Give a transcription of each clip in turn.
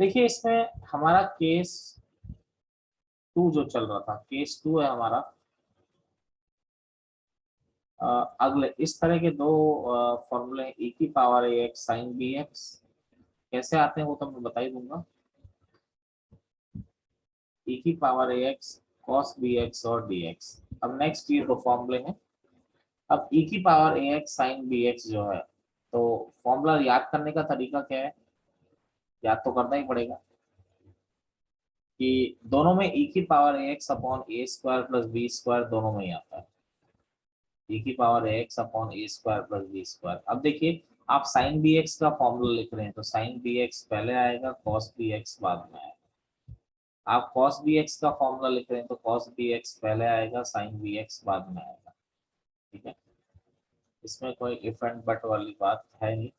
देखिए इसमें हमारा केस टू जो चल रहा था, केस टू है हमारा। अगले इस तरह के दो फॉर्मूले ए की पावर ए एक्स साइन बी एक्स कैसे आते हैं वो तो मैं बता ही दूंगा। ए की पावर ए एक्स कॉस बी एक्स और डी एक्स। अब नेक्स्ट ये दो फॉर्मूले हैं। अब e की पावर ए एक्स साइन बी एक्स जो है, तो फॉर्मूला याद करने का तरीका क्या है, याद तो करना ही पड़ेगा कि दोनों में e की पावर ए एक्स अपॉन ए स्क्वायर प्लस बी स्क्वायर दोनों में ही आता है। e की पावर ए एक्स अपॉन ए स्क्वायर प्लस बी स्क्वायर। अब देखिए आप साइन बी एक्स का फॉर्मूला लिख रहे हैं तो साइन बी एक्स पहले आएगा, कॉस बी एक्स बाद में आएगा। आप कॉस बी एक्स का फॉर्मूला लिख रहे हैं तो कॉस बी एक्स पहले आएगा, साइन बी एक्स बाद में आएगा। ठीक है, इसमें कोई इफ एंड बट वाली बात है नहीं।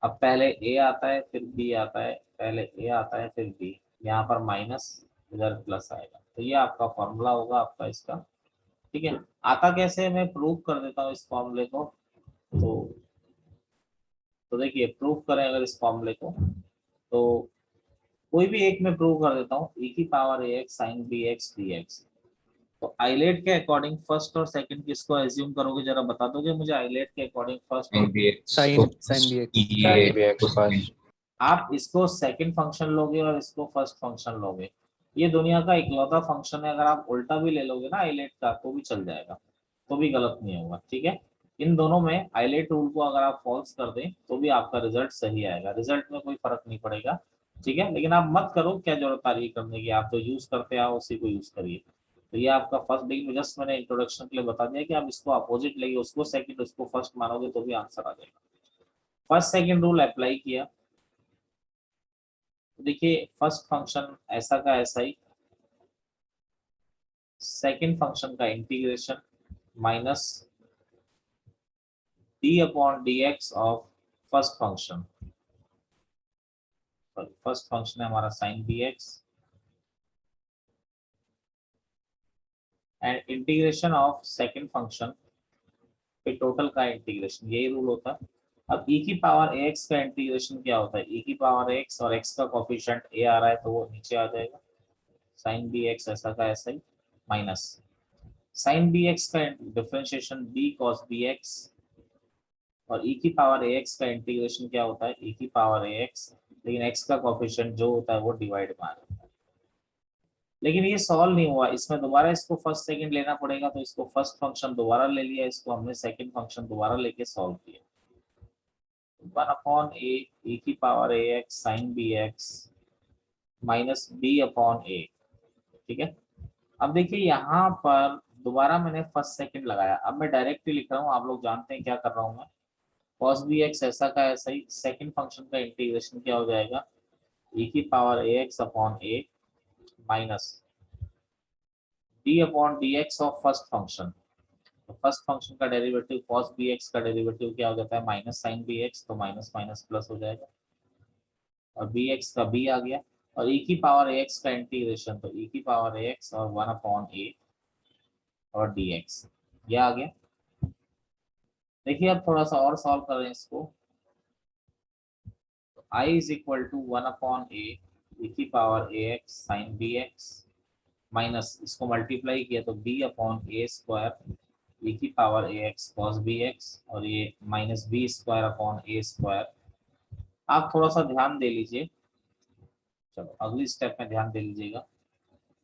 अब पहले ए आता है फिर बी आता है, पहले ए आता है फिर बी, यहाँ पर माइनस इधर प्लस आएगा, तो ये आपका फॉर्मूला होगा आपका इसका। ठीक है, आता कैसे है मैं प्रूव कर देता हूँ इस फॉर्मूले को। तो देखिए प्रूव करें अगर इस फॉर्मूले को, तो कोई भी एक में प्रूव कर देता हूँ, e की पावर ए x sine B x d x. तो आइलेट के अकॉर्डिंग फर्स्ट और सेकंड किसको एज्यूम करोगे, जरा बता दोगे मुझे आइलेट के अकॉर्डिंग फर्स्ट और NBX साइन को साइन बी एक्स ये फर्स्ट। आप इसको सेकंड फंक्शन लोगे और इसको फर्स्ट फंक्शन लोगे। ये दुनिया का इकलौता फंक्शन है, अगर आप उल्टा भी ले लोगे ना आइलेट का तो भी चल जाएगा, तो भी गलत नहीं होगा। ठीक है, इन दोनों में आइलेट रूल को अगर आप फॉल्स कर दें तो भी आपका रिजल्ट सही आएगा, रिजल्ट में कोई फर्क नहीं पड़ेगा। ठीक है, लेकिन आप मत करो, क्या जरूरत आ रही है करने की, आप जो यूज करते आओ उसी को यूज करिए। तो ये आपका फर्स्ट डिग्री, जस्ट मैंने इंट्रोडक्शन के लिए बता दिया कि आप इसको अपोजिट लेंगे, उसको सेकंड उसको फर्स्ट मानोगे तो भी आंसर आ जाएगा। फर्स्ट सेकंड रूल अप्लाई किया तो देखिए फर्स्ट फंक्शन ऐसा का ऐसा ही, सेकंड फंक्शन का integration minus D upon D X of first function. First function है हमारा sine B X and integration of second function पे टोटल का इंटीग्रेशन, यही रूल होता है। अब e की पावर ए एक्स का इंटीग्रेशन क्या होता है, e की पावर एक्स और x का कोफिशिएंट a आ रहा है तो वो नीचे आ जाएगा, साइन बी एक्स ऐसा का ऐसा ही, माइनस साइन बी एक्स का differentiation b cos B x, और e की पावर ए एक्स का इंटीग्रेशन क्या होता है, e की पावर ए एक्स, लेकिन x का कोफिशिएंट जो होता है वो डिवाइड में आ जाता है। लेकिन ये सॉल्व नहीं हुआ, इसमें दोबारा इसको फर्स्ट सेकंड लेना पड़ेगा, तो इसको फर्स्ट फंक्शन दोबारा ले लिया, इसको हमने सेकंड फंक्शन दोबारा लेके सॉल्व किया। 1 अपॉन ए की power A x sine B x minus b upon a. ठीक है, अब देखिए यहाँ पर दोबारा मैंने फर्स्ट सेकंड लगाया, अब मैं डायरेक्टली लिख रहा हूँ, आप लोग जानते हैं क्या कर रहा हूँ मैं, cos बी एक्स ऐसा का ऐसा ही, सेकंड फंक्शन का इंटीग्रेशन क्या हो जाएगा, e की power A x upon A minus D upon D X of first function. तो फर्स्ट फंक्शन का डेरिवेटिव cos बी एक्स का डेरिवेटिव क्या हो जाता है, माइनस साइन बी एक्स, तो माइनस माइनस प्लस हो जाएगा, और बी एक्स का बी आ गया, और e की पावर ए एक्स का इंटीग्रेशन, तो e की पावर ए एक्स और 1 अपॉन ए और डी एक्स, यह आ गया। देखिए अब थोड़ा सा और सॉल्व करें इसको, तो i is equal to 1 upon a की पावर ए x sine B x minus इसको मल्टीप्लाई किया तो b अपॉन ए स्क्वायर e की पावर ए एक्स कॉस बी एक्स, और ये माइनस बी स्क्वायर अपॉन ए स्क्वायर। आप थोड़ा सा ध्यान दे लीजिए, चलो अगली स्टेप में ध्यान दे लीजिएगा।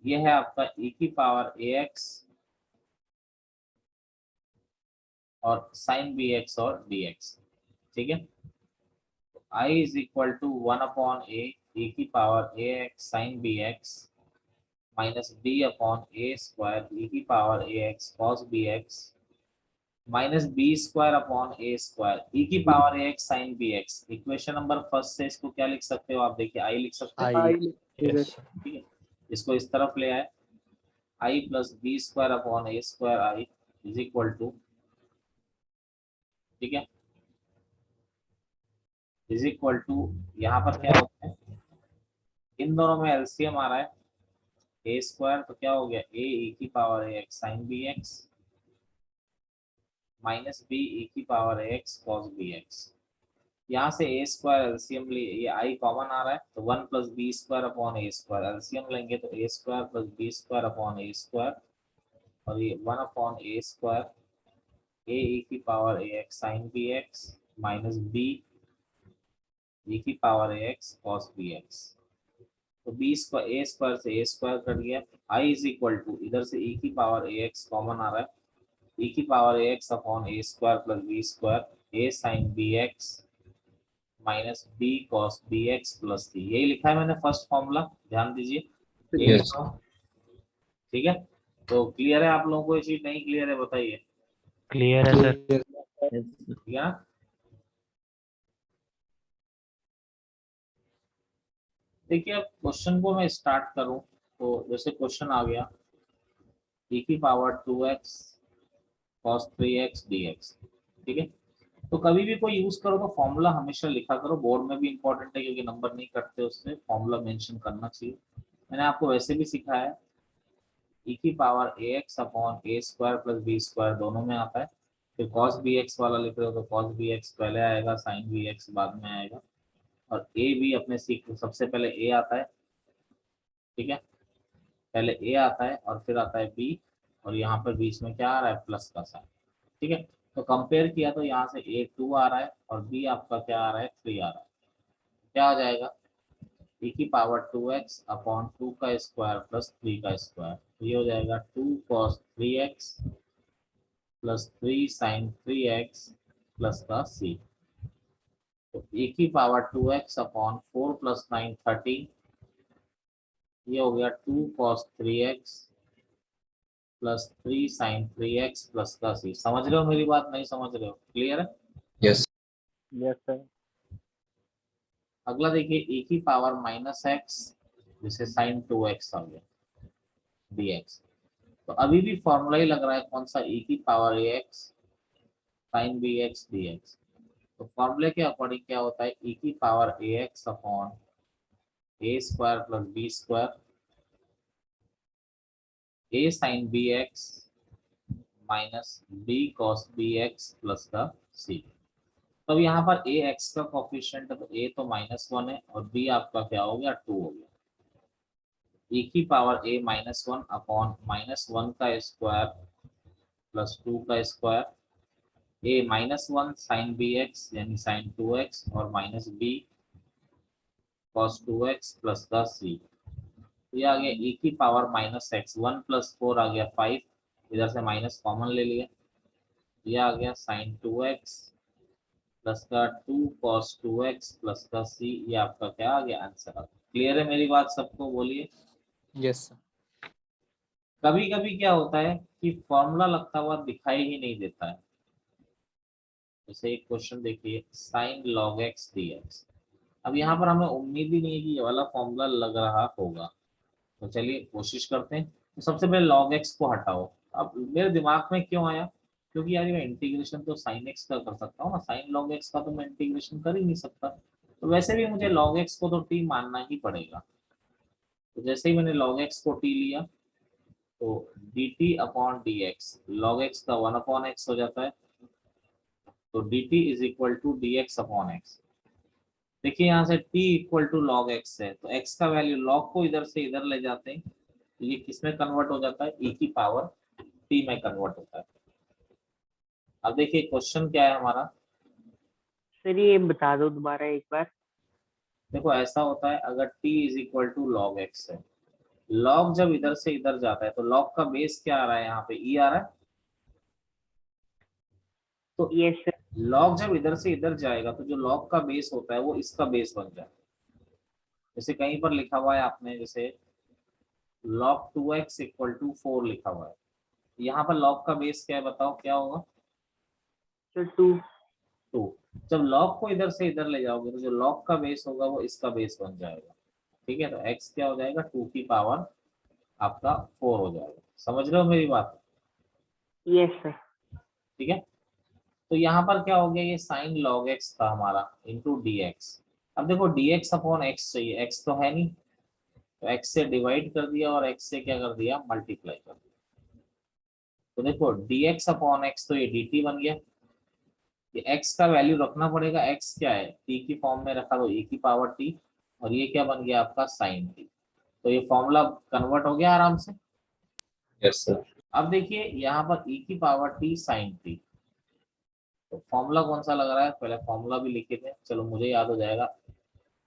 ये है आपका e की पावर ए एक्स और साइन बी एक्स और डी एक्स। ठीक है, i is equal to 1 upon a की पावर ए x sine B x minus b upon ए स्क्वायर e की पावर ए x cos b x minus b square upon ए square e की power ए x sine B x. Equation number first से इसको क्या लिख सकते हो आप, देखिए i लिख सकते हैं। आई ठीक है, इसको इस तरफ ले आए, i plus B square upon A square I is equal to, ठीक है, इज इक्वल टू, यहाँ पर क्या होता है, इन दोनों में एलसीएम आ रहा है, ए स्क्वायर तो क्या हो गया ए की पावर ए x sine B x minus b की पावर ए एक्स कॉस बी एक्स। यहाँ से ए स्क्वायर एलसीएम लिए, ये आई कॉमन आ रहा है तो 1 प्लस बी स्क्वायर अपॉन ए स्क्वायर, एलसीएम लेंगे तो a square plus B square upon A square, और ये 1 upon A square a e की पावर ए x sine B x minus b e की पावर ए एक्स कॉस बी एक्स। तो b square a square से a square cut गया, आई is equal to इधर से e की पावर ए एक्स कॉमन आ रहा है, ई की power A x upon A square plus B square a sine B x minus B cos b x plus c. यही लिखा है मैंने फर्स्ट फॉर्मूला, ध्यान दीजिए यही Yes. लिखा हूं। ठीक है, तो क्लियर है आप लोगों को, ये चीज नहीं क्लियर है बताइए। क्लियर है सर। ठीक है ना? देखिए अब क्वेश्चन को मैं स्टार्ट करूं तो जैसे क्वेश्चन आ गया e की power 2x cos 3x dx। ठीक है, तो कभी भी कोई यूज करो तो फॉर्मूला हमेशा लिखा करो, बोर्ड में भी इंपॉर्टेंट है क्योंकि नंबर नहीं कटते उससे, फॉर्मूला मेंशन करना चाहिए। मैंने आपको वैसे भी सिखाया है, e की power ax upon a square plus B square दोनों में आता है, फिर cos bx वाला लिख रहे हो तो cos bx पहले आएगा, sin bx बाद में आएगा, और a भी अपने सीख सबसे पहले a आता है। ठीक है, पहले ए आता है और फिर आता है बी, और यहाँ पर बीच में क्या आ रहा है, प्लस का साइन। ठीक है, तो कंपेयर किया तो यहाँ से ए 2 आ रहा है और बी आपका क्या आ रहा है, 3 आ रहा है। क्या आ जाएगा, e की पावर 2x अपॉन 2 का स्क्वायर प्लस 3 का स्क्वायर, तो ये हो जाएगा 2 cos 3x plus 3 sin 3x plus का c। तो e की पावर 2x अपॉन 4 प्लस 9 13, ये हो गया 2 cos 3x plus 3 sign 3x plus का सी। समझ रहे हो मेरी बात, नहीं समझ रहे हो, क्लियर है? Yes. Yes sir. अगला देखिए e की पावर माइनस एक्स जिसे साइन 2x आ गया dx। तो अभी भी फॉर्मूला ही लग रहा है कौन सा, e की power ax sine bx dx। तो फॉर्मूले के अकॉर्डिंग क्या होता है, e की power ax upon a square plus B square a sine bx minus b cos bx plus का c। तो यहाँ पर ए एक्स का कोफिशिएंट है तो ए तो -1 है और बी आपका क्या हो गया, 2 हो गया। e की पावर a -1 अपॉन -1 का स्क्वायर प्लस 2 का square a -1 sine B X यानी साइन 2x और minus B cos 2x plus का c। ये आ गया e की पावर -x, 1 प्लस 4 आ गया 5, इधर से माइनस कॉमन ले लिया, ये आ गया साइन 2x प्लस का 2 cos 2x प्लस का c। ये आपका क्या आ गया, आंसर। क्लियर है मेरी बात सबको, बोलिए। Yes. कभी कभी क्या होता है कि फॉर्मूला लगता हुआ दिखाई ही नहीं देता है। जैसे एक क्वेश्चन देखिए, साइन log x dx। अब यहाँ पर हमें उम्मीद ही नहीं है कि ये वाला फॉर्मूला लग रहा होगा, तो चलिए कोशिश करते हैं। तो सबसे पहले log x को हटाओ। अब मेरे दिमाग में क्यों आया, क्योंकि यार मैं इंटीग्रेशन तो साइन x का कर सकता हूँ ना, साइन log x का तो मैं इंटीग्रेशन कर ही नहीं सकता, तो वैसे भी मुझे log x को तो t मानना ही पड़ेगा। तो जैसे ही मैंने log x को t लिया तो dt upon dx, log x का 1 अपॉन x हो जाता है, तो dt is equal to dx upon x। देखिए यहाँ से t equal to log x है तो x का वैल्यू log को इधर से इधर ले जाते हैं, तो ये किस में कन्वर्ट हो जाता है, e की पावर t में कन्वर्ट होता है। अब देखिए क्वेश्चन क्या है हमारा, सर ये बता दो दोबारा एक बार। देखो ऐसा होता है अगर t is equal to log x है, log जब इधर से इधर जाता है तो log का बेस क्या आ रहा है, यहाँ पे e आ रहा है, तो यस सर। log जब इधर से इधर जाएगा तो जो log का बेस होता है वो इसका बेस बन जाए। जैसे कहीं पर लिखा हुआ है आपने, जैसे log 2x इक्वल टू 4 लिखा हुआ है, यहाँ पर log का बेस क्या है बताओ, क्या होगा, सर 2। 2। जब log को इधर से इधर ले जाओगे तो जो log का बेस होगा वो इसका बेस बन जाएगा। ठीक है, तो x क्या हो जाएगा, 2 की पावर आपका 4 हो जाएगा। समझ रहे हो मेरी बात? Yes sir. ठीक है, तो यहाँ पर क्या हो गया, ये साइन log x था हमारा इंटू डी एक्स। अब देखो dx अपॉन x चाहिए, x तो है नहीं, तो x से डिवाइड कर दिया और x से क्या कर दिया, मल्टीप्लाई कर दिया। तो देखो dx अपॉन x तो ये dt बन गया, कि x का वैल्यू रखना पड़ेगा। x क्या है, t की फॉर्म में रखा तो e की पावर t, और ये क्या बन गया आपका sin t। तो ये फॉर्मूला कन्वर्ट हो गया आराम से। Yes sir. अब देखिए यहाँ पर e की पावर t sin t, तो फॉर्मूला कौन सा लग रहा है, पहले फॉर्मूला भी लिखे थे, चलो मुझे याद हो जाएगा।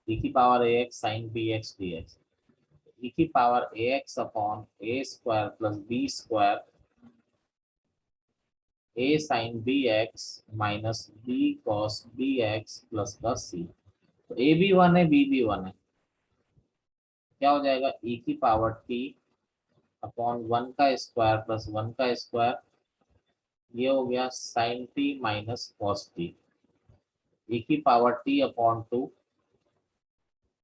e की power ax sin bx dx, e की power ax upon a square plus b square a sin bx minus b cos bx plus का c। तो a भी वन है, b भी वन है, क्या हो जाएगा e की पावर t अपॉन वन का स्क्वायर प्लस वन का स्क्वायर, ये हो गया sin t minus cos t, e की पावर t अपॉन टू,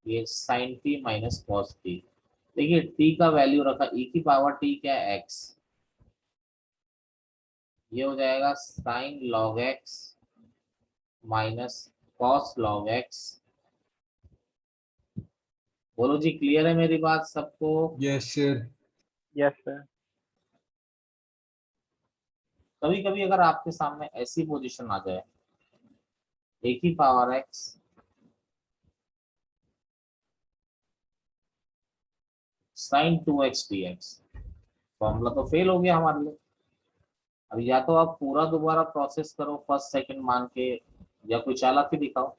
ये sin t minus cos t। देखिए t का वैल्यू रखा, e की पावर t क्या है x, ये हो जाएगा sin log x minus cos log x। बोलो जी, क्लियर है मेरी बात सबको? Yes sir. Yes sir. कभी कभी अगर आपके सामने ऐसी पोजीशन आ जाए, a की power x sin 2x dx, formula तो फेल हो गया हमारे लिए। अब या तो आप पूरा दोबारा प्रोसेस करो फर्स्ट सेकंड मान के, या कोई चालाकी दिखाओ।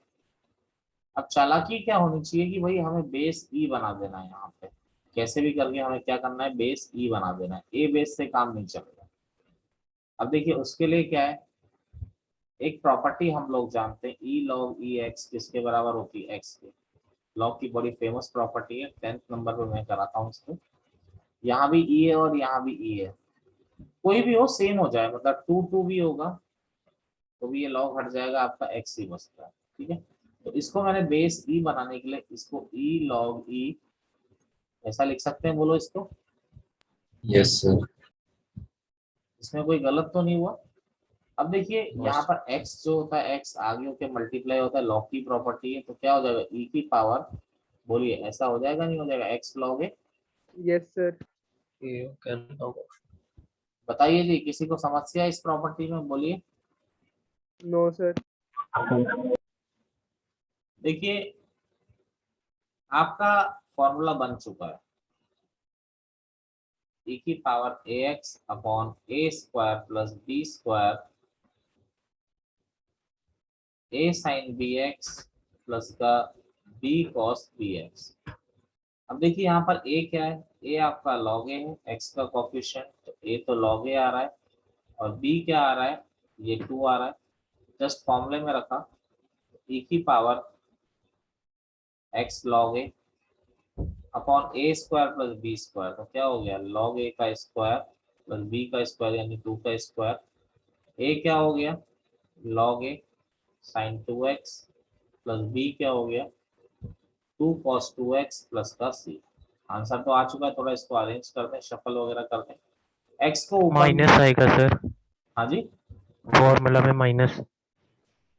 अब चालाकी क्या होनी चाहिए कि भाई हमें बेस ई बना देना है यहाँ पे, कैसे भी करके हमें क्या करना है, बेस ई बना देना है, ए बेस से काम नहीं चलेगा। अब देखिए उसके लिए क्या है, एक प्रॉपर्टी हम लोग जानते हैं, ई लॉग ई एक्स किसके बराबर होती है, एक्स के। लॉग की बड़ी फेमस प्रॉपर्टी है, 10th नंबर पे मैं कराता हूँ इसको। यहाँ भी ई है और यहाँ भी ई है, कोई भी हो सेम हो जाए, मतलब टू टू भी होगा तो भी ये लॉग हट जाएगा, आपका एक्स ही बचता है। ठीक है, तो इसको मैंने बेस ई बनाने के लिए इसको ई लॉग ई ऐसा लिख सकते हैं, बोलो इसको। Yes sir. इसमें कोई गलत तो नहीं हुआ? अब देखिए यहाँ पर x जो होता है, x आगे होकर मल्टीप्लाई होता है, लॉग की प्रॉपर्टी है, तो क्या हो जाएगा e की पावर, बोलिए ऐसा हो जाएगा नहीं हो जाएगा, x लॉग है। Yes sir. बताइए जी, किसी को समस्या इस प्रॉपर्टी में, बोलिए। No sir. देखिए आपका फॉर्मूला बन चुका है, e की power ax upon a square plus b square a sine bx plus का b cos bx। अब देखिए यहाँ पर a क्या है, a आपका log a है, x का कोफिशिएंट, तो a तो log a आ रहा है, और b क्या आ रहा है, ये 2 आ रहा है, जस्ट फॉर्मूले में रखा, e की power x log a upon a square plus b square, तो क्या हो गया log a का स्क्वायर प्लस b का स्क्वायर यानी 2 का स्क्वायर, a क्या हो गया log a sine 2x plus b क्या हो गया 2 cos 2x प्लस का c। आंसर तो आ चुका है, थोड़ा इसको अरेंज करते हैं, शफल वगैरह करते हैं। x को ऊपर, माइनस आएगा सर, हाँ जी, फॉर्मूला में minus.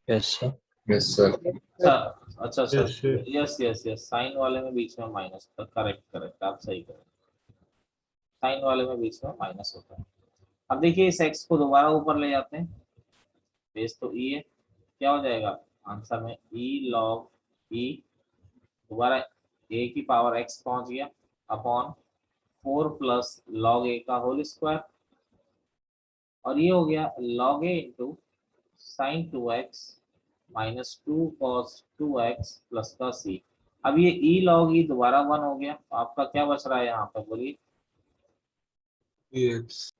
Yes sir. Yes sir. अच्छा अच्छा sir, Yes, sir. Yes yes yes, sine वाले में बीच में माइनस, करेक्ट करेक्ट, आप सही करें, साइन वाले में बीच में माइनस होता है। अब देखिए इस x को दोबारा ऊपर ले जाते हैं, बेस तो e है, क्या हो जाएगा आंसर में e log e, दोबारा a की पावर x पहुंच गया अपॉन 4 प्लस log a का होल स्क्वायर, और ये हो गया log a into sine 2x minus 2 cos 2x plus का c। अब ये e log e दोबारा 1 हो गया, तो आपका क्या बच रहा है यहाँ पे, बोलिए। Yes.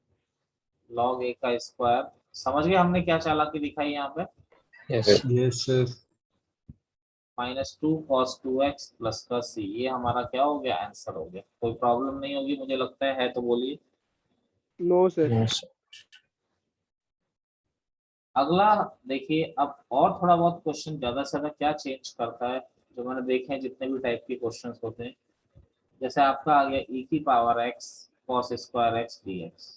log a का स्क्वायर, समझ गए हमने क्या चालाकी दिखाई यहाँ पे, yes Yes, sir. Minus 2 cos 2x plus का c, ये हमारा क्या हो गया, आंसर हो गया। कोई प्रॉब्लम नहीं होगी मुझे लगता है तो बोलिए। No sir. यस। अगला देखिए, अब और थोड़ा बहुत क्वेश्चन ज्यादा से ज्यादा क्या चेंज करता है, जो मैंने देखे हैं जितने भी टाइप के क्वेश्चन होते हैं, जैसे आपका आ गया e की power x cos square x dx।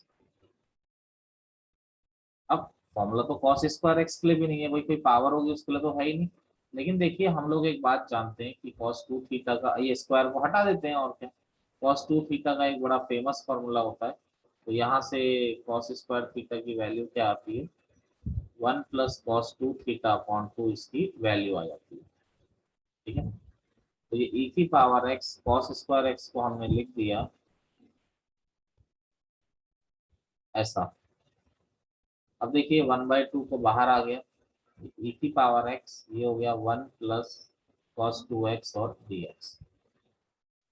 अब फॉर्मूला तो cos स्क्वायर x के लिए भी नहीं है भाई, कोई पावर होगी उसके लिए तो है ही नहीं। लेकिन देखिए हम लोग एक बात जानते हैं कि cos 2 थीटा का, ये स्क्वायर को हटा देते हैं और क्या, cos 2 थीटा का एक बड़ा फेमस फॉर्मूला होता है, तो यहाँ से cos स्क्वायर थीटा की वैल्यू क्या आती है, 1 प्लस कॉस 2 थीटा अपॉन 2 इसकी वैल्यू आ जाती है। ठीक है, तो ये e की power x cos square x को हमने लिख दिया ऐसा। अब देखिए 1/2 को बाहर आ गया, e की पावर x ये हो गया 1 प्लस कॉस 2x और dx।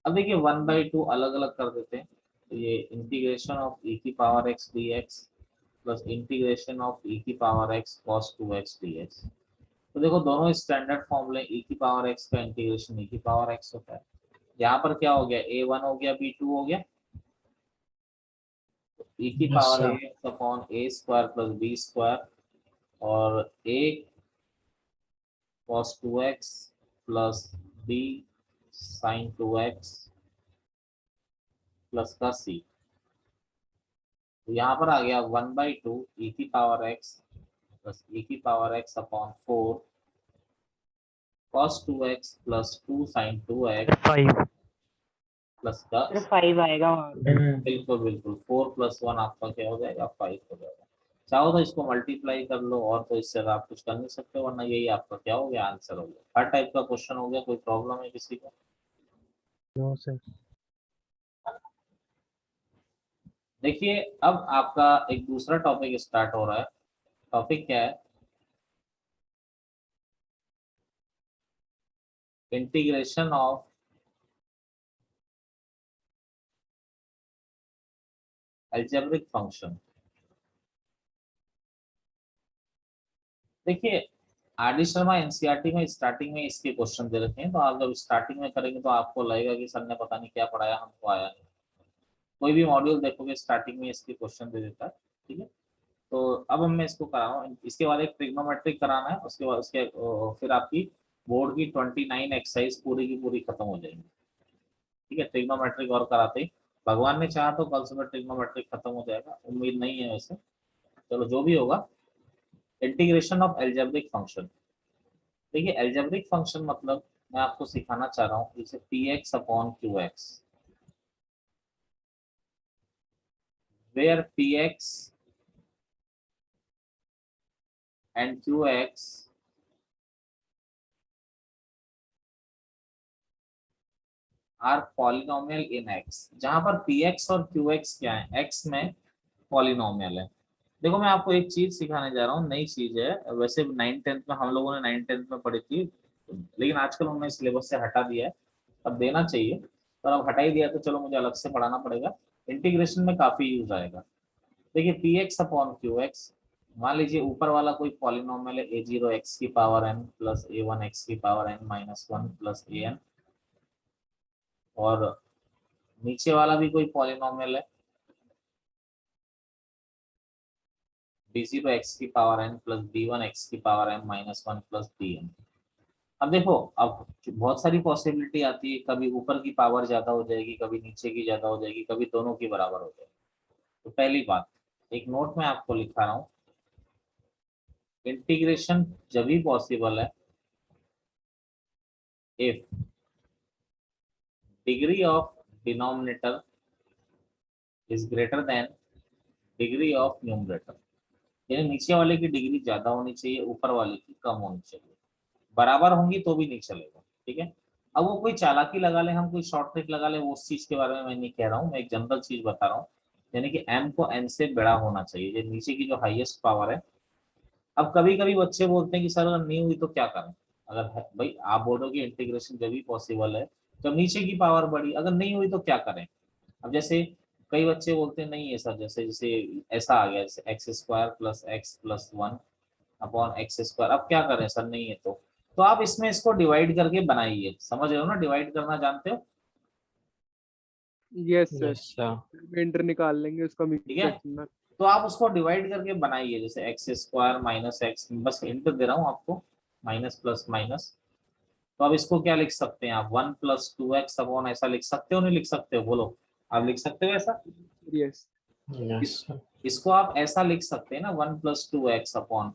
अब देखिए 1/2 अलग अलग कर देते हैं, तो ये इंटीग्रेशन ऑफ e की power x dx plus integration of e की power x cos 2x dx। तो देखो दोनों स्टैंडर्ड फॉर्मूले e की पावर x का इंटीग्रेशन e की पावर x होता है। यहाँ पर क्या हो गया, a1 हो गया b2 हो गया, e की Yes, power sir. a upon a square plus b square और a cos 2x plus b sin 2x plus का c। तो यहाँ पर आ गया 1/2 e की पावर x प्लस e की power x upon 4 cos 2x plus 2 sin 2x 5 plus का फिर 5 आएगा वहाँ पे। बिल्कुल बिल्कुल 4 + 1 आपका क्या हो जाएगा 5 हो जाएगा। चाहो तो इसको मल्टीप्लाई कर लो, और तो इससे आप कुछ कर नहीं सकते, वरना यही आपका क्या हो गया आंसर हो गया। हर टाइप का क्वेश्चन हो गया, कोई प्रॉब्लम है किसी को? No sir. देखिए अब आपका एक दूसरा टॉपिक स्टार्ट हो रहा है। टॉपिक क्या है, इंटीग्रेशन ऑफ अलजेब्रिक फंक्शन। देखिए आर डी शर्मा एनसीईआरटी में स्टार्टिंग में इसके क्वेश्चन दे रखे हैं, तो आप जब स्टार्टिंग में करेंगे तो आपको लगेगा कि सर ने पता नहीं क्या पढ़ाया, हमको आया नहीं। कोई भी मॉड्यूल देखोगे स्टार्टिंग में इसके क्वेश्चन दे देता है। ठीक है, तो अब मैं इसको कराऊँ, इसके बाद एक ट्रिग्नोमेट्रिक कराना है, उसके बाद उसके फिर आपकी बोर्ड की 29 एक्सरसाइज पूरी की पूरी खत्म हो जाएंगी। ठीक है, ट्रिग्नोमेट्रिक और कराते ही भगवान ने चाहा तो कल सुबह ट्रिग्नोमेट्रिक खत्म हो जाएगा, उम्मीद नहीं है वैसे, चलो जो भी होगा। Integration of algebraic function. देखिए एल्जेब्रिक फंक्शन मतलब मैं आपको सिखाना चाह रहा हूँ, जैसे px upon qx, where px and qx are polynomial in x, जहां पर px और qx क्या है, x में पॉलिनोमियल है। देखो मैं आपको एक चीज सिखाने जा रहा हूँ, नई चीज है, वैसे 9th-10th में हम लोगों ने 9th-10th में पढ़ी थी, लेकिन आजकल उन्होंने सिलेबस से हटा दिया है, अब देना चाहिए, पर अब हटा ही दिया तो चलो मुझे अलग से पढ़ाना पड़ेगा। इंटीग्रेशन में काफी यूज आएगा। देखिए px अपॉन qx, मान लीजिए ऊपर वाला कोई पॉलिनोमियल है a0 x की power n plus a1 x की power n minus 1 plus an, और नीचे वाला भी कोई पॉलिनोमियल है b0 x की power n plus b1 x की power m minus 1 plus bn। अब देखो अब बहुत सारी पॉसिबिलिटी आती है, कभी ऊपर की पावर ज्यादा हो जाएगी, कभी नीचे की ज्यादा हो जाएगी, कभी दोनों की बराबर हो जाएगी। तो पहली बात, एक नोट में आपको लिखा रहा हूँ, इंटीग्रेशन जब भी पॉसिबल है if degree of denominator is greater than degree of numerator, यानी नीचे वाले की डिग्री ज्यादा होनी चाहिए, ऊपर वाले की कम होनी चाहिए, बराबर होंगी तो भी नहीं चलेगा। ठीक है, अब वो कोई चालाकी लगा ले, हम कोई शॉर्ट ट्रिक लगा ले, वो उस चीज के बारे में मैं नहीं कह रहा हूँ, मैं एक जनरल चीज बता रहा हूँ, यानी कि m को n से बड़ा होना चाहिए, ये नीचे की जो हाईएस्ट पावर है। अब कभी कभी बच्चे बोलते हैं कि सर अगर नहीं हुई तो क्या करें, अगर भाई आप बोलोगे इंटीग्रेशन जब भी पॉसिबल है जब नीचे की पावर बढ़ी, अगर नहीं हुई तो क्या करें। अब जैसे कई बच्चे बोलते हैं नहीं है सर, जैसे जैसे ऐसा आ गया, जैसे x square plus x plus 1 upon x square, अब क्या करें सर नहीं है तो आप इसमें इसको डिवाइड करके बनाइए, समझ रहे हो ना, डिवाइड करना जानते हो? Yes sir, Yes, sir. Remainder निकाल लेंगे उसका ठीक है, फ्रैक्शन में। तो आप उसको डिवाइड करके बनाइए, जैसे एक्स स्क्वायर माइनस एक्स, बस इंटू दे रहा हूँ आपको, माइनस प्लस माइनस, तो अब इसको क्या लिख सकते हैं आप, 1 + 2x अपॉन, ऐसा लिख सकते हो नहीं लिख सकते हो, बोलो आप लिख सकते हो ऐसा? Yes Yes, sir. इसको आप ऐसा लिख सकते हैं ना, 1 + 2x अपॉन।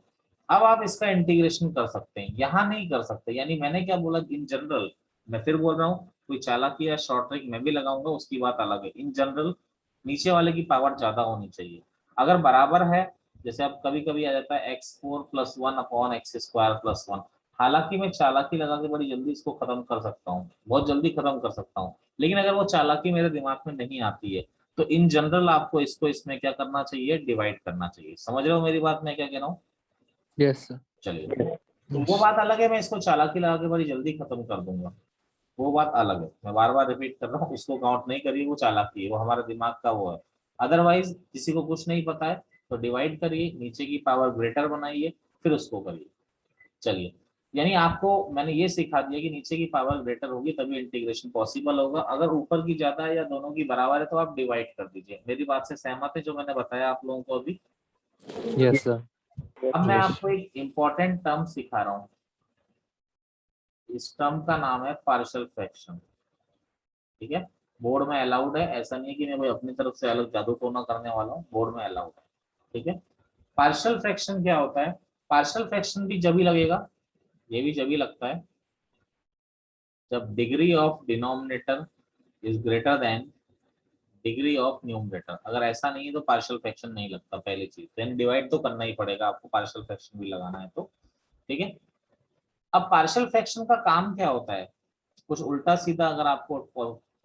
अब आप इसका इंटीग्रेशन कर सकते हैं, यहाँ नहीं कर सकते, यानी मैंने क्या बोला, इन जनरल, मैं फिर बोल रहा हूँ, कोई चालाकी या शॉर्ट ट्रिक मैं भी लगाऊंगा उसकी बात अलग है, इन जनरल नीचे वाले की पावर ज्यादा होनी चाहिए, अगर बराबर है जैसे अब कभी कभी आ जाता है x4+1/x² + 1। हालांकि मैं चालाकी लगा के बड़ी जल्दी इसको खत्म कर सकता हूँ, बहुत जल्दी खत्म कर सकता हूँ, लेकिन अगर वो चालाकी मेरे दिमाग में नहीं आती है तो इन जनरल आपको इसको इसमें क्या करना चाहिए, डिवाइड करना चाहिए। समझ रहे हो मेरी बात, मैं क्या कह रहा हूँ? Yes sir. चलिए, तो वो बात अलग है, मैं इसको चालाकी लगा के बड़ी जल्दी खत्म कर दूंगा, वो बात अलग है। मैं बार बार रिपीट कर रहा हूँ, उसको काउंट नहीं करिए, वो चालाकी है, वो हमारे दिमाग का वो है। अदरवाइज किसी को कुछ नहीं पता है तो डिवाइड करिए, नीचे की पावर ग्रेटर बनाइए, फिर उसको करिए। चलिए, यानी आपको मैंने ये सिखा दिया कि नीचे की पावर ग्रेटर होगी तभी इंटीग्रेशन पॉसिबल होगा। अगर ऊपर की ज्यादा है या दोनों की बराबर है तो आप डिवाइड कर दीजिए। मेरी बात से सहमत है जो मैंने बताया आप लोगों को अभी? Yes sir. अब मैं Yes. आपको एक इंपॉर्टेंट टर्म सिखा रहा हूँ, इस टर्म का नाम है पार्शियल फ्रैक्शन। ठीक है, बोर्ड में अलाउड है, ऐसा नहीं है कि मैं भाई अपनी तरफ से अलग जादू टोना करने वाला हूँ, बोर्ड में अलाउड है। ठीक है, पार्शियल फ्रैक्शन क्या होता है? पार्शियल फ्रैक्शन भी जब ही लगेगा, ये भी जब ही लगता है जब degree of denominator is greater than degree of numerator. अगर ऐसा नहीं है तो पार्शियल फ्रैक्शन नहीं लगता, पहली चीज। देन डिवाइड तो करना ही पड़ेगा आपको, पार्शियल फ्रैक्शन भी लगाना है तो। ठीक है, अब पार्शियल फ्रैक्शन का काम क्या होता है? कुछ उल्टा सीधा अगर आपको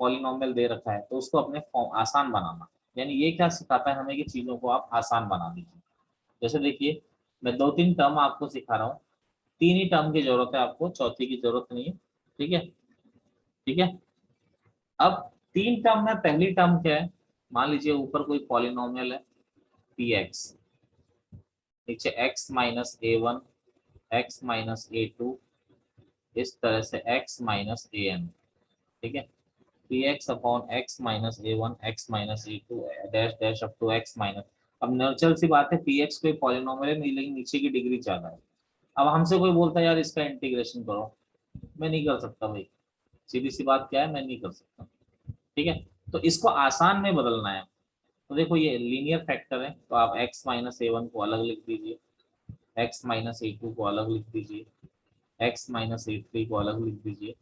पॉलिनोमियल दे रखा है तो उसको अपने फॉर्म आसान बनाना। यानी ये क्या सिखाता है हमें कि चीजों को आप आसान बना दीजिए। जैसे देखिए, मैं 2-3 टर्म आपको सिखा रहा हूँ, 3 ही टर्म की जरूरत है आपको, चौथी की जरूरत नहीं है। ठीक है, ठीक है। अब 3 टर्म में पहली टर्म क्या है? मान लीजिए ऊपर कोई पॉलिनोमियल है px, नीचे x-a1 x-a2, इस तरह से x-an। ठीक है, px/x-a1 x-a2 dash dash up to x minus. अब नेचुरल सी बात है, px कोई पॉलिनोमियल है नहीं, लेकिन नीचे की डिग्री ज्यादा है। अब हमसे कोई बोलता है यार इसका इंटीग्रेशन करो, मैं नहीं कर सकता भाई, सीधी सी बात क्या है, मैं नहीं कर सकता। ठीक है, तो इसको आसान में बदलना है। तो देखो ये लीनियर फैक्टर है, तो आप x-a1 को अलग लिख दीजिए, x-a2 को अलग लिख दीजिए, x-a3 को अलग लिख दीजिए,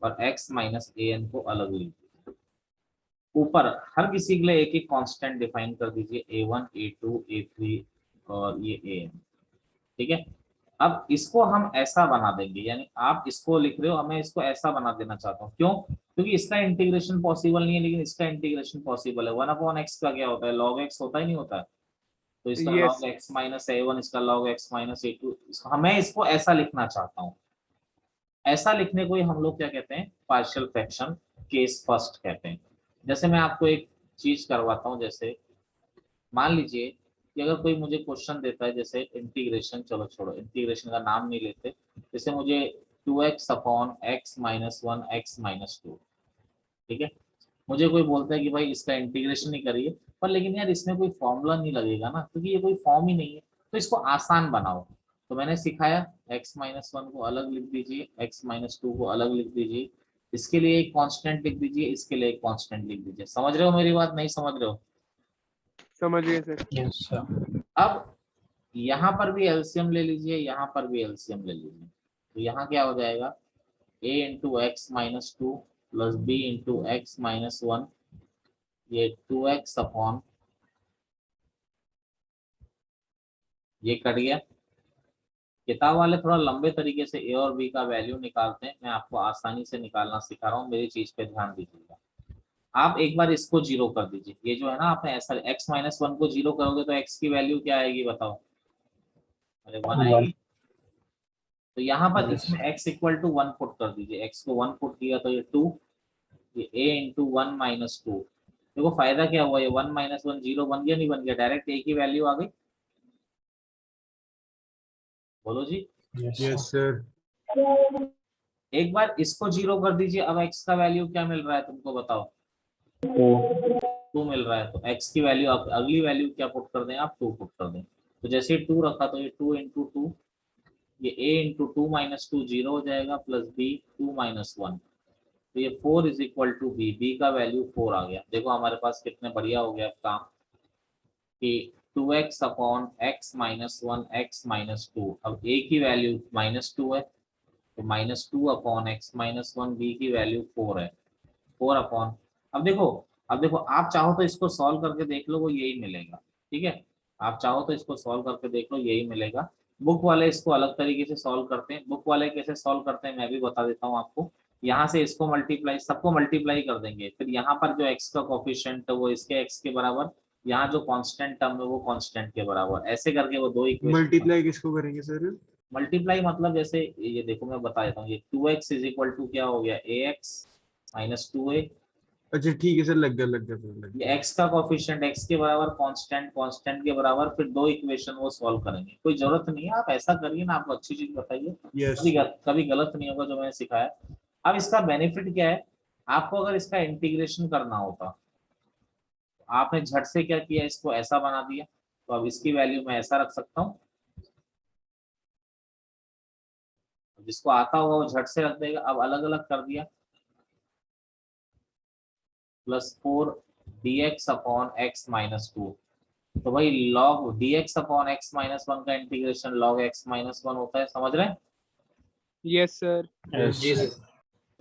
और x-an को अलग लिख दीजिए। ऊपर हर किसी के लिए एक एक कांस्टेंट डिफाइन कर दीजिए, a1 a2 a3 और ये an। ठीक है, अब इसको हम ऐसा बना देंगे, यानी आप इसको लिख रहे हो, मैं इसको ऐसा बना देना चाहता हूँ। क्यों? क्योंकि इसका इंटीग्रेशन पॉसिबल नहीं है, लेकिन इसका इंटीग्रेशन पॉसिबल है। 1/x का क्या होता है? log x होता ही नहीं होता है, तो इसका यस। log x-a1, इसका log x-a2, मैं इसको ऐसा लिखना चाहता हूँ। ऐसा लिखने को ही हम लोग क्या कहते हैं? पार्शियल फ्रैक्शन केस फर्स्ट कहते हैं। जैसे मैं आपको एक चीज करवाता हूँ, जैसे मान लीजिए कि अगर कोई मुझे क्वेश्चन देता है, जैसे इंटीग्रेशन, चलो छोड़ो इंटीग्रेशन का नाम नहीं लेते, जैसे मुझे 2x/x-1 x-2। ठीक है, मुझे कोई बोलता है कि भाई इसका इंटीग्रेशन ही करिए, पर लेकिन यार इसमें कोई फॉर्मूला नहीं लगेगा ना, क्योंकि ये कोई फॉर्म ही नहीं है, तो इसको आसान बनाओ। तो मैंने सिखाया x-1 को अलग लिख दीजिए, x-2 को अलग लिख दीजिए, इसके लिए एक कांस्टेंट लिख दीजिए, इसके लिए एक कांस्टेंट लिख दीजिए। समझ रहे हो मेरी बात, नहीं समझ रहे हो? समझ गए सर। Yes, sir. अब यहाँ पर भी एलसीएम ले लीजिए, यहाँ पर भी एलसीएम ले लीजिए, तो यहाँ क्या हो जाएगा? a×x-2 प्लस b×x-1, ये 2x अपॉन, ये कट गया। किताब वाले थोड़ा लंबे तरीके से a और b का वैल्यू निकालते हैं, मैं आपको आसानी से निकालना सिखा रहा हूँ, मेरी चीज पे ध्यान दीजिएगा। आप एक बार इसको जीरो कर दीजिए, ये जो है ना, आपने ऐसा x-1 को जीरो करोगे तो x की वैल्यू क्या आएगी बताओ? अरे 1 आएगी। तो यहाँ पर Yes. इसमें x इक्वल टू 1 पुट कर दीजिए, x को 1 पुट किया तो ये 2, ये a×1 - 2। देखो फायदा क्या हुआ, ये 1 - 1 0 बन गया, नहीं बन गया? डायरेक्ट a की वैल्यू आ गई। बोलो जी। Yes, yes sir. सर। एक बार इसको जीरो कर दीजिए, अब x का वैल्यू क्या मिल रहा है तुमको बताओ? 2 मिल रहा है, तो x की वैल्यू, आप अगली वैल्यू क्या पुट कर दें? आप 2 पुट कर दें। तो जैसे 2 रखा तो ये 2 × 2, ये a×2 - 2 0 हो जाएगा, प्लस b 2 - 1, तो ये 4 = b, b का वैल्यू 4 आ गया। देखो हमारे पास कितने बढ़िया हो गया काम कि 2x/x-1 x-2। अब a की वैल्यू -2 है, तो -2/x-1, b की वैल्यू 4 है, 4 अपॉन। अब देखो, अब देखो आप चाहो तो इसको सॉल्व करके देख लो, वो यही मिलेगा। ठीक है, आप चाहो तो इसको सॉल्व करके देख लो, यही मिलेगा। बुक वाले इसको अलग तरीके से सॉल्व करते हैं। बुक वाले कैसे सॉल्व करते हैं मैं भी बता देता हूँ आपको। यहाँ से इसको मल्टीप्लाई, सबको मल्टीप्लाई कर देंगे, फिर यहाँ पर जो x का कोफिशिएंट है वो इसके x के बराबर, यहाँ जो कांस्टेंट टर्म है वो कांस्टेंट के बराबर, ऐसे करके वो दो इक्वेशन। मल्टीप्लाई किसको करेंगे सर? मल्टीप्लाई मतलब जैसे ये देखो मैं बता देता हूँ, ये 2x इज इक्वल टू क्या हो गया, ax माइनस 2a। अच्छा ठीक है सर, लग गया लग गया सर, लग ये गया। x का कोफिशिएंट x के बराबर, कांस्टेंट कांस्टेंट के बराबर, फिर दो इक्वेशन वो सॉल्व करेंगे। कोई जरूरत नहीं है, आप ऐसा करिए ना, आपको अच्छी चीज बताइए, यस कभी गलत नहीं होगा जो मैंने सिखाया। अब इसका बेनिफिट क्या है, आपको अगर इसका इंटीग्रेशन करना होता, तो आपने झट से क्या किया, इसको ऐसा बना दिया, तो अब इसकी वैल्यू मैं ऐसा रख सकता हूँ। जिसको आता होगा वो झट से रख देगा। अब अलग अलग कर दिया, +4 dx अपॉन x माइनस 2। तो भाई log dx upon x minus 1 का इंटीग्रेशन log x माइनस 1 होता है, समझ रहे हैं? Yes sir. Yes. जी सर।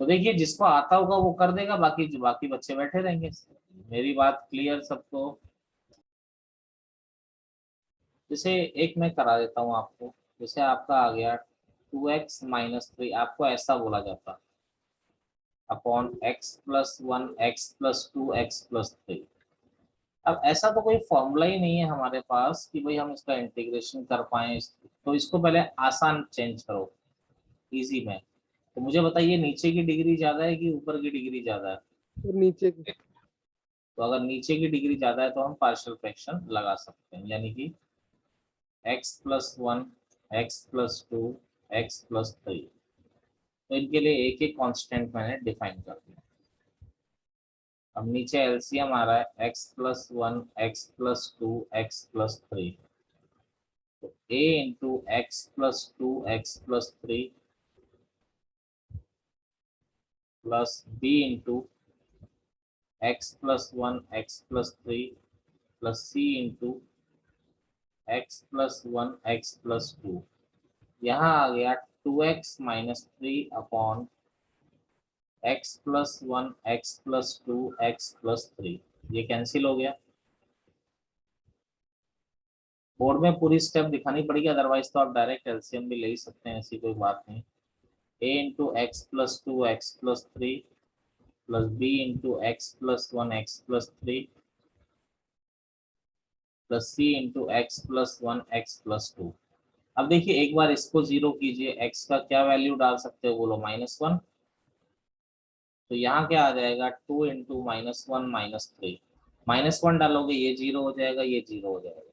तो देखिए जिसको आता होगा वो कर देगा, बाकी बाकी बच्चे बैठे रहेंगे। मेरी बात क्लियर सबको? जैसे एक मैं करा देता हूँ आपको, जैसे आपका आ गया 2x माइनस 3, आपको ऐसा बोला जाता अपॉन x+1 x+2 x+3। अब ऐसा तो कोई फॉर्मूला ही नहीं है हमारे पास कि भाई हम इसका इंटीग्रेशन कर पाए, तो इसको पहले आसान चेंज करो, इजी में। तो मुझे बताइए नीचे की डिग्री ज्यादा है कि ऊपर की डिग्री ज्यादा है? नीचे की। तो अगर नीचे की डिग्री ज्यादा है तो हम पार्शियल फ्रैक्शन लगा सकते हैं, यानी कि x+1 x+2 x+3। तो इनके लिए एक एक कांस्टेंट मैंने डिफाइन कर दिया। अब नीचे एलसीएम आ रहा है x+1 x+2 x+3। तो a into x+2 x+3 plus b into x+1 x+3 plus c into x+1 x+2। यहाँ आ गया 2x minus 3 upon x+1 x+2 x+3। ये कैंसिल हो गया। बोर्ड में पूरी स्टेप दिखानी पड़ेगी, अदरवाइज तो आप डायरेक्ट एलसीएम भी ले ही सकते हैं, ऐसी कोई बात नहीं। a into x+2 x+3 plus b into x+1 x+3 plus c into x+1 x+2। अब देखिए एक बार इसको जीरो कीजिए, x का क्या वैल्यू डाल सकते हो बोलो, -1। तो यहाँ क्या आ जाएगा, 2 इंटू -1 -3। -1 डालोगे ये जीरो हो जाएगा, ये जीरो हो जाएगा।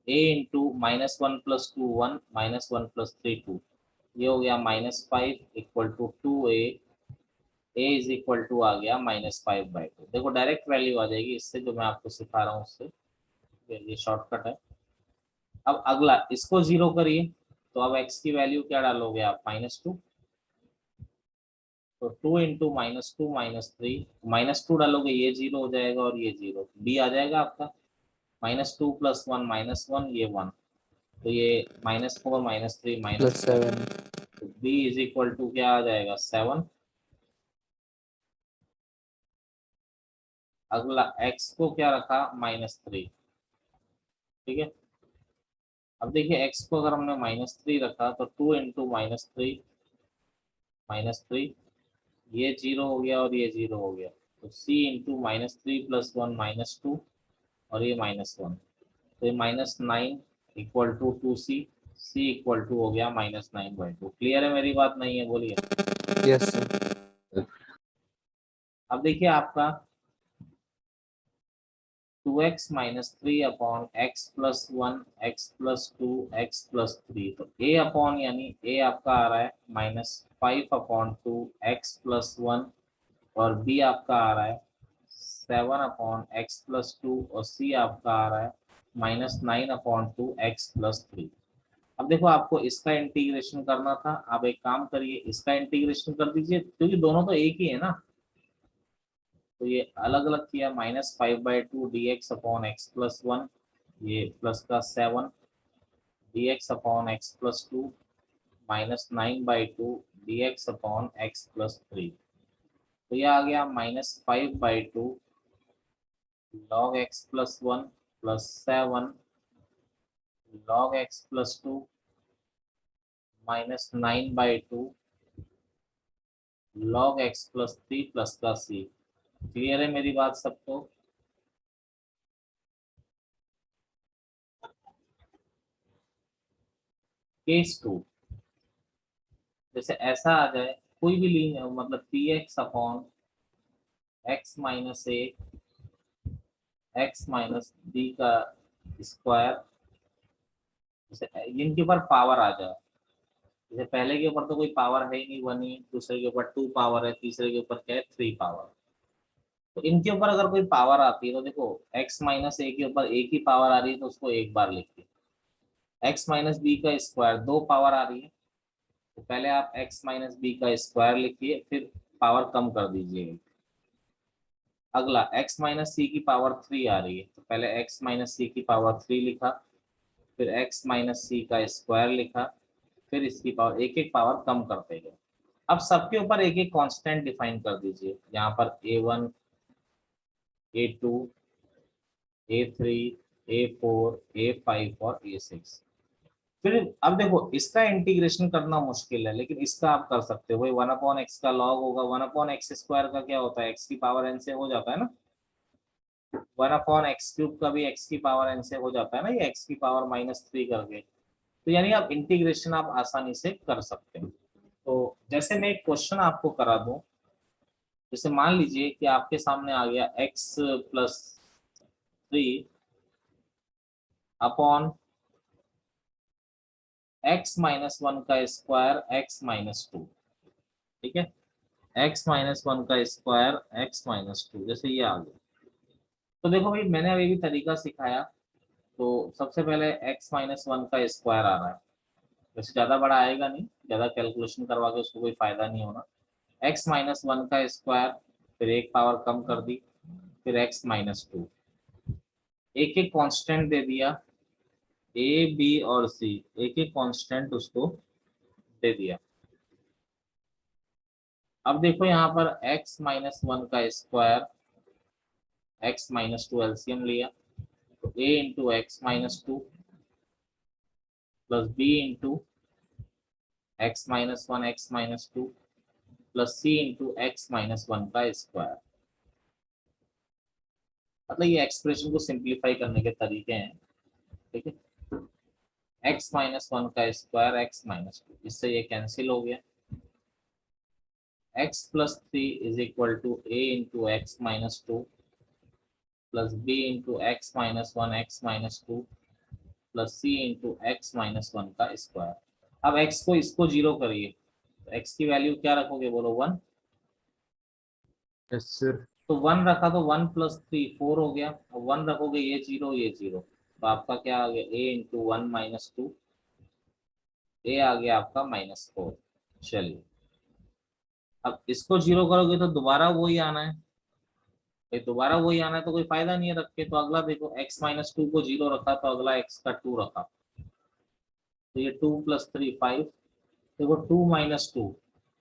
a into -1 + 2 1 -1 + 3 2। ये हो गया -5 equal to 2a। a is equal to आ गया -5/2। देखो डायरेक्ट वैल्यू आ जाएगी इससे, जो मैं आपको सिखा रहा हूँ उससे, ये शॉर्टकट है। अब अगला इसको जीरो करिए, तो अब x की वैल्यू क्या डालोगे आप, -2। तो 2 इंटू -2 -3, -2 डालोगे ये जीरो हो जाएगा और ये जीरो, b आ जाएगा आपका -2 + 1 -1, ये 1। तो ये -4 -3 +7 तो b इज इक्वल टू क्या आ जाएगा, 7। अगला x को क्या रखा, -3। ठीक है। अब देखिए x को अगर हमने -3 रखा तो 2 इंटू -3 ये जीरो हो गया और ये जीरो हो गया। तो c इंटू -3 + 1 -2 और ये -1। तो ये -9 equal to 2c, c equal to हो गया -9/2। क्लियर है मेरी बात, नहीं है बोलिए? Yes sir. अब देखिए आपका 2x minus 3 upon x+1 x+2 x+3। तो a अपॉन यानी a आपका आ रहा है -5/2 x+1 और b आपका आ रहा है 7/(x+2) और c आपका आ रहा है -9/2 x+3। अब देखो आपको इसका इंटीग्रेशन करना था, आप एक काम करिए इसका इंटीग्रेशन कर दीजिए, क्योंकि दोनों तो एक ही है ना। तो ये अलग अलग किया, -5/2 dx/x+1, ये प्लस का 7 dx/x+2 -9/2 dx/x+3। तो ये आ गया -5/2 log x+1 plus 7 log x plus 2 minus 9/2 log x plus 3 plus का c। क्लियर है मेरी बात सबको? केस 2, जैसे ऐसा आ जाए कोई भी लीनियर मतलब p x upon x minus a x minus b का स्क्वायर, जैसे इनके ऊपर पावर आ जाए। जैसे पहले के ऊपर तो कोई पावर है ही नहीं, 1 ही, दूसरे के ऊपर 2 पावर है, तीसरे के ऊपर क्या है 3 पावर। तो इनके ऊपर अगर कोई पावर आती है तो देखो x माइनस ए के ऊपर एक ही पावर आ रही है तो उसको एक बार लिखिए। x माइनस बी का स्क्वायर 2 पावर आ रही है तो पहले आप x माइनस बी का स्क्वायर लिखिए, फिर पावर कम कर दीजिए। अगला x माइनस सी की पावर 3 आ रही है तो पहले x माइनस सी की पावर 3 लिखा, फिर x माइनस सी का स्क्वायर लिखा, फिर इसकी पावर एक एक पावर कम करते गए। अब सबके ऊपर एक एक कांस्टेंट डिफाइन कर दीजिए। यहाँ पर a1 a2 a3 a4 a5 और a6। फिर अब देखो इसका इंटीग्रेशन करना मुश्किल है लेकिन इसका आप कर सकते हो। भाई 1/x का लॉग होगा 1/x स्क्वायर का क्या होता है x की पावर n से हो जाता है ना। 1/x³ का भी x की पावर n से हो जाता है ना, ये x की पावर -3 करके। तो यानी आप इंटीग्रेशन आप आसानी से कर सकते हो। तो जैसे मैं एक क्वेश्चन आपको करा दूं, जैसे मान लीजिए कि आपके सामने आ गया x plus 3 upon x minus 1 का स्क्वायर x माइनस 2। ठीक है, x माइनस 1 का स्क्वायर x माइनस 2, जैसे ये आ गया। तो देखो भाई मैंने अभी भी तरीका सिखाया। तो सबसे पहले x माइनस 1 का स्क्वायर आ रहा है, वैसे ज़्यादा बड़ा आएगा नहीं, ज़्यादा कैलकुलेशन करवा के उसको कोई फायदा नहीं होना। x माइनस 1 का स्क्वायर, फिर एक पावर कम कर दी, फिर x माइनस 2, एक एक कांस्टेंट दे दिया a b और c, एक एक कांस्टेंट उसको दे दिया। अब देखो यहाँ पर x माइनस 1 का स्क्वायर x माइनस 2 एलसीएम लिया तो a into X minus 2 plus b into X minus 1 X minus 2 प्लस c इंटू एक्स माइनस 1 का स्क्वायर। मतलब ये एक्सप्रेशन को सिंप्लीफाई करने के तरीके हैं। ठीक है, x माइनस 1 का स्क्वायर x माइनस 2, इससे ये कैंसिल हो गया। x plus 3 is equal to a into X minus 2 plus b into X minus 1 X minus 2 प्लस c इंटू एक्स माइनस 1 का स्क्वायर। अब x को इसको जीरो करिए तो x की वैल्यू क्या रखोगे, बोलो 1। Yes sir. तो 1 रखा तो 1 प्लस 3 4 हो गया, और 1 रखोगे ये जीरो, तो आपका क्या आ गया a इंटू 1 माइनस 2, a आ गया आपका -4। चलिए अब इसको जीरो करोगे तो दोबारा वही आना है, भाई दोबारा वही आना है तो कोई फायदा नहीं है रख के। तो अगला देखो x माइनस 2 को जीरो रखा तो अगला x का 2 रखा, तो ये 2 प्लस 3 5। देखो 2 माइनस 2,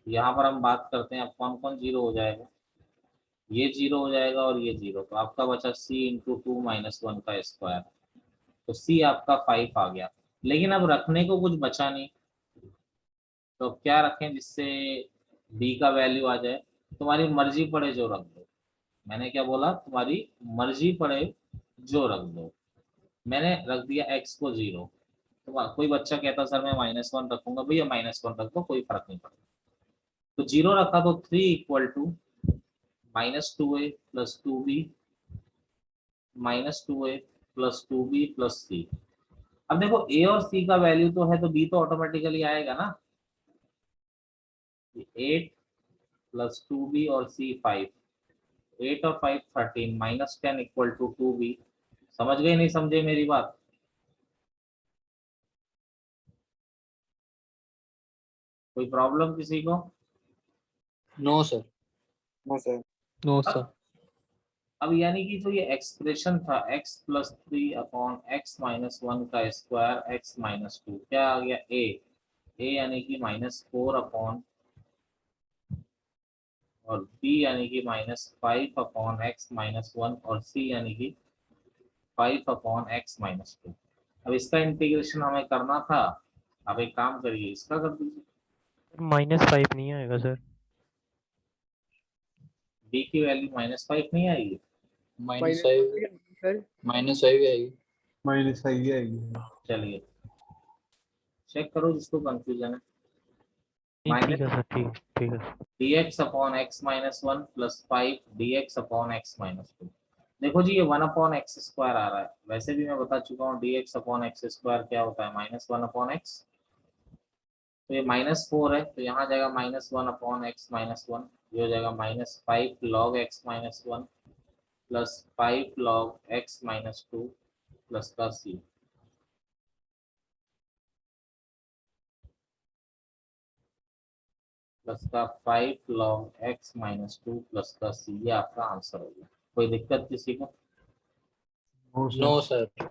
यहाँ पर हम बात करते हैं अब कौन कौन जीरो हो जाएगा, ये जीरो हो जाएगा और ये जीरो, तो आपका बचा c इंटू 2 माइनस 1 का स्क्वायर। तो c आपका 5 आ गया। लेकिन अब रखने को कुछ बचा नहीं, तो अब क्या रखें जिससे b का वैल्यू आ जाए। तुम्हारी मर्जी पड़े जो रख दो। मैंने क्या बोला, तुम्हारी मर्जी पड़े जो रख दो। मैंने रख दिया x को जीरो। तो कोई बच्चा कहता सर मैं -1 रखूंगा, भैया -1 रख दो, कोई फर्क नहीं पड़ता। तो जीरो रखा तो 3 equal to -2a plus 2b -2a plus 2b plus c। अब देखो a और c का वैल्यू तो है तो b तो ऑटोमेटिकली आएगा ना। 8 प्लस 2b और c 5, 8 और 5 13, -10 इक्वल टू 2b। समझ गए नहीं समझे मेरी बात? कोई प्रॉब्लम किसी को? No, sir. No, sir. No, अब sir. अब यानी कि जो ये एक्सप्रेशन था x plus 3 upon x minus 1 का स्क्वायर x माइनस 2, क्या आ गया a यानी कि -4 अपॉन और b यानी कि -5 अपॉन एक्स माइनस 1 और c यानी कि 5/x-2। अब इसका इंटीग्रेशन हमें करना था, अब एक काम करिए इसका कर दीजिए। -5 नहीं आएगा सर। b की वैल्यू -5 नहीं आएगी। -5 सर -5 आएगी। माइनस आई आएगी। चलिए चेक करो जिसको कंफ्यूजन है। नहीं, ठीक माइनस है सर, ठीक है। dx/x-1 + 5 dx/x-2। देखो जी ये 1/x² आ रहा है, वैसे भी मैं बता चुका हूँ dx/x² क्या होता है -1/x। तो ये -4 है तो यहाँ जाएगा -1/x-1, ये हो जाएगा -5 log x-1 + 5 log x-2 plus का c। प्लस का 5 log x-2 प्लस का c, ये आपका आंसर होगा। कोई दिक्कत किसी को? No no sir. सर।